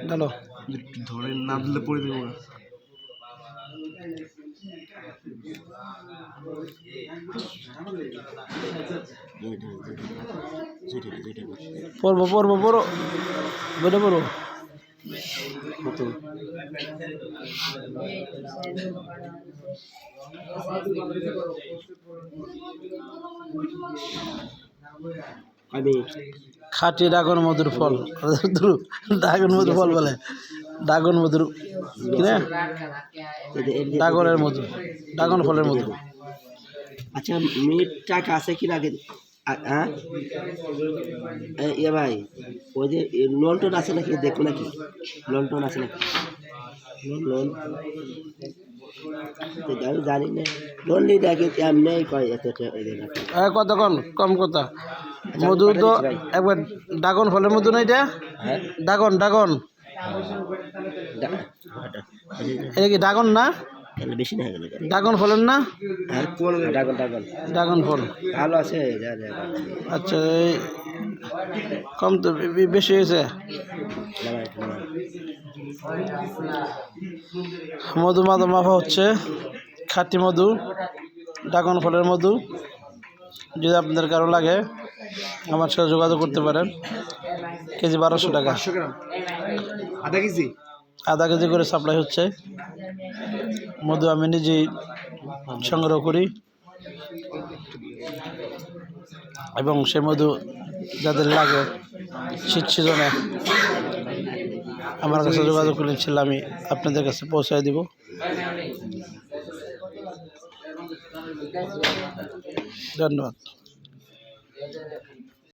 ডালো ধরে না দিলে পড়ে দেবো। পড়বো পড়বো পড়ো বেড়ে পড়ো কত খাঁটি ড্রাগন মধুর ফল ড্রাগন মধুর ফল বলে ড্রাগন মধুর কিনা ড্রাগনের মধু ড্রাগন ফলের মধু। আচ্ছা মিটটা কাছে কি লাগে? হ্যাঁ ইয়ে ভাই ওই যে লন্ঠন আছে নাকি দেখো নাকি লন্ঠন আছে নাকি? লোন আমি জানি না লোন নিয়ে দেখি এমনি কয় কত কম কথা মধু তো একবার ড্রাগন ফলের মধু না এটা ড্রাগন ড্রাগন এটা কি ড্রাগন না বেশি না ড্রাগন ফলের না ড্রাগন ফল ভালো আছে। আচ্ছা এই কম তো বেশি হয়েছে। মধু মাপা হচ্ছে খাঁটি মধু ড্রাগন ফলের মধু। যদি আপনাদের কারো লাগে আমার সাথে যোগাযোগ করতে পারেন। কেজি 1200 টাকা, আধা কেজি করে সাপ্লাই হচ্ছে। মধু আমি নিজেই সংগ্রহ করি এবং সে মধু যাদের লাগে শীত সিজনে আমার কাছে যোগাযোগ করেছিল, আমি আপনাদের কাছে পৌঁছায় দিব। ধন্যবাদ।